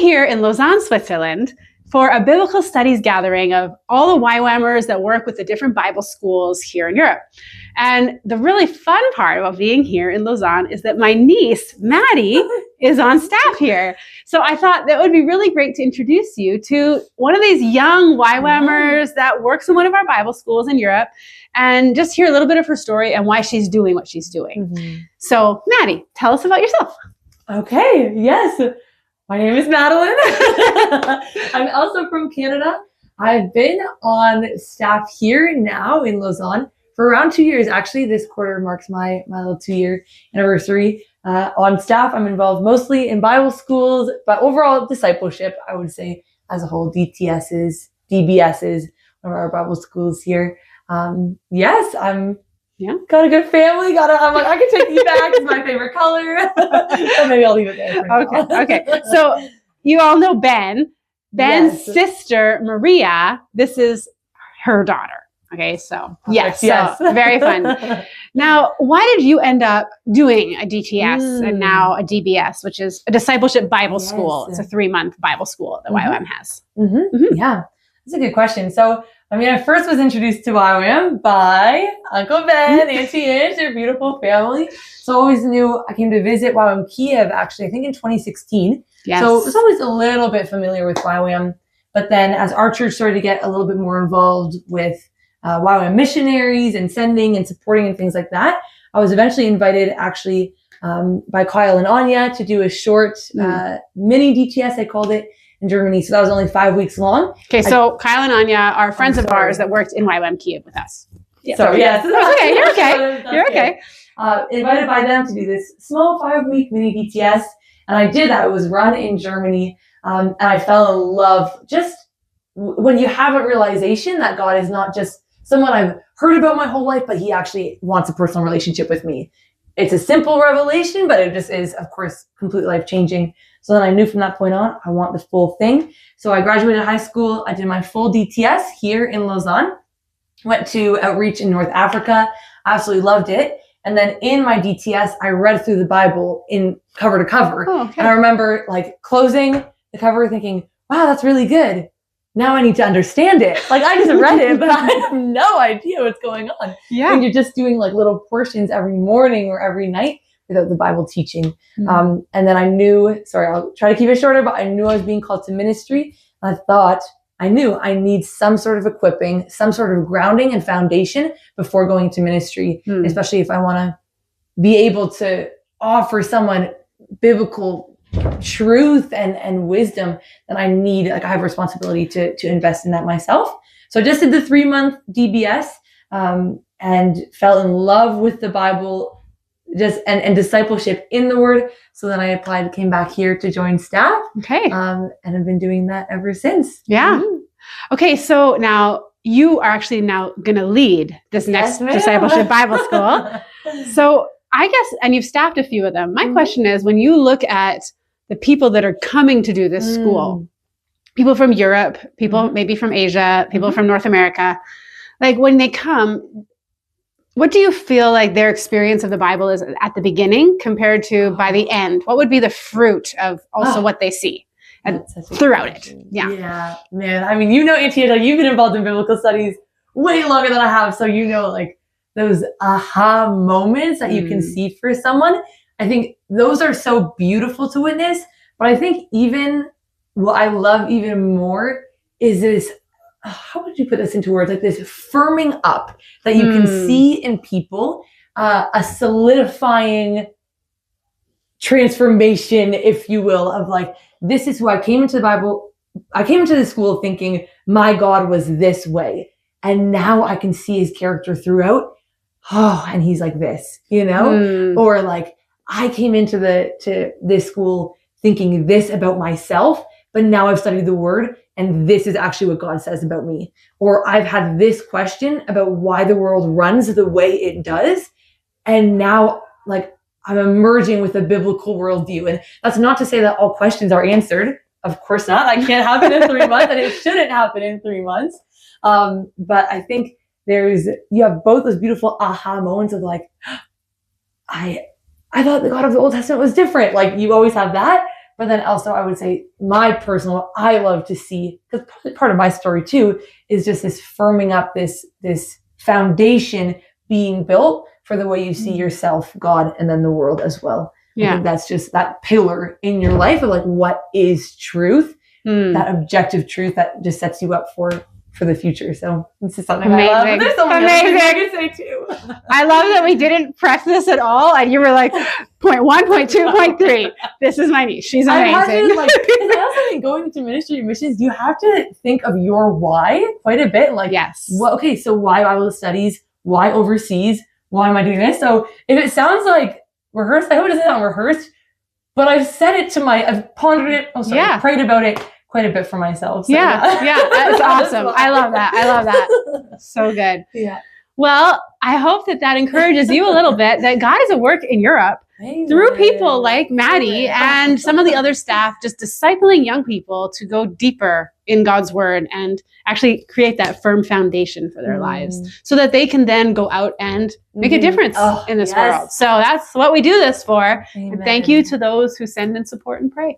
here in Lausanne, Switzerland, for a biblical studies gathering of all the YWAMers that work with the different Bible schools here in Europe. And the really fun part about being here in Lausanne is that my niece, Maddy, is on staff here. So I thought that would be really great to introduce you to one of these young YWAMers that works in one of our Bible schools in Europe, and just hear a little bit of her story and why she's doing what she's doing. Mm-hmm. So Maddy, tell us about yourself. Okay, yes. My name is Madeline. I'm also from Canada. I've been on staff here now in Lausanne for around 2 years. Actually, this quarter marks my little 2-year anniversary on staff. I'm involved mostly in Bible schools, but overall discipleship, I would say, as a whole, DTSs, DBSs, one of our Bible schools here. Yes, got a good family. I'm like, I can take you back. It's my favorite color. So maybe I'll leave it there for now. Okay. So you all know Ben's yes. sister, Maria. This is her daughter. Okay. So yes. So very fun. Now, why did you end up doing a DTS and now a DBS, which is a discipleship Bible school? It's a 3-month Bible school that YWAM has. Yeah, that's a good question. So, I first was introduced to YWAM by Uncle Ben, Auntie Ange, their beautiful family. So I always knew. I came to visit YWAM Kiev, actually, I think in 2016. Yes. So I was always a little bit familiar with YWAM. But then as our church started to get a little bit more involved with YWAM missionaries and sending and supporting and things like that, I was eventually invited, actually, by Kyle and Anya to do a short mini DTS, I called it, in Germany. So that was only 5 weeks long. Okay, so Kyle and Anya are friends of ours that worked in YWAM Kiev with us. Yeah. So yes. Okay, you're okay. You're okay. Invited by them to do this small 5-week mini DTS. And I did that. It was run in Germany. And I fell in love just when you have a realization that God is not just someone I've heard about my whole life, but he actually wants a personal relationship with me. It's a simple revelation, but it just is, of course, completely life-changing. So then I knew from that point on, I want the full thing. So I graduated high school. I did my full DTS here in Lausanne. Went to outreach in North Africa. Absolutely loved it. And then in my DTS, I read through the Bible in cover to cover. Oh, okay. And I remember closing the cover thinking, wow, that's really good. Now I need to understand it. I just read it, but I have no idea what's going on. Yeah. When you're just doing little portions every morning or every night without the Bible teaching. And then I knew, I'll try to keep it shorter, but I knew I was being called to ministry. I thought I knew I need some sort of equipping, some sort of grounding and foundation before going to ministry, especially if I want to be able to offer someone biblical truth and wisdom, then I need, I have a responsibility to invest in that myself. So I just did the 3-month DBS and fell in love with the Bible and discipleship in the Word. So then I applied, came back here to join staff. Okay. And I've been doing that ever since. Yeah. Okay. So now you are actually now going to lead this next discipleship Bible school. So I guess, and you've staffed a few of them. My question is, when you look at the people that are coming to do this school, people from Europe, people maybe from Asia, people from North America, when they come, what do you feel like their experience of the Bible is at the begining compared to by the end? What would be the fruit of also what they see and throughout it? Yeah. Yeah, man. Auntie Angela, you've been involved in biblical studies way longer than I have. So those aha moments that you can see for someone. I think those are so beautiful to witness. But I think even what I love even more is this, how would you put this into words? This firming up that you can see in people, a solidifying transformation, if you will, of this is who I came into the Bible. I came into the school thinking my God was this way. And now I can see his character throughout. Oh, and he's like this, or I came into this school thinking this about myself, but now I've studied the Word and this is actually what God says about me. Or I've had this question about why the world runs the way it does. And now I'm emerging with a biblical worldview. And that's not to say that all questions are answered. Of course not. That can't happen in 3 months and it shouldn't happen in 3 months. But I think you have both those beautiful aha moments of I thought the God of the Old Testament was different. You always have that. But then also I would say I love to see, because part of my story too is just this firming up, this foundation being built for the way you see yourself, God, and then the world as well. I think that's just that pillar in your life of like, what is truth? That objective truth that just sets you up for the future. So this is something I love. There's so many other things I could say too. I love that we didn't press this at all, and you were like, point 1, point 2, point 3. This is my niche. She's amazing. I also think going into ministry and missions, you have to think of your why quite a bit. Like, yes. Okay, so why Bible studies? Why overseas? Why am I doing this? So if it sounds like rehearsed, I hope it doesn't sound rehearsed, but I've said it I've pondered it. Prayed about it quite a bit for myself. So that's awesome. I love that. So good. Yeah. Well, I hope that encourages you a little bit, that God is at work in Europe through people like Maddy and some of the other staff, just discipling young people to go deeper in God's word and actually create that firm foundation for their lives so that they can then go out and make a difference in this world. So that's what we do this for. Amen. And thank you to those who send and support and pray.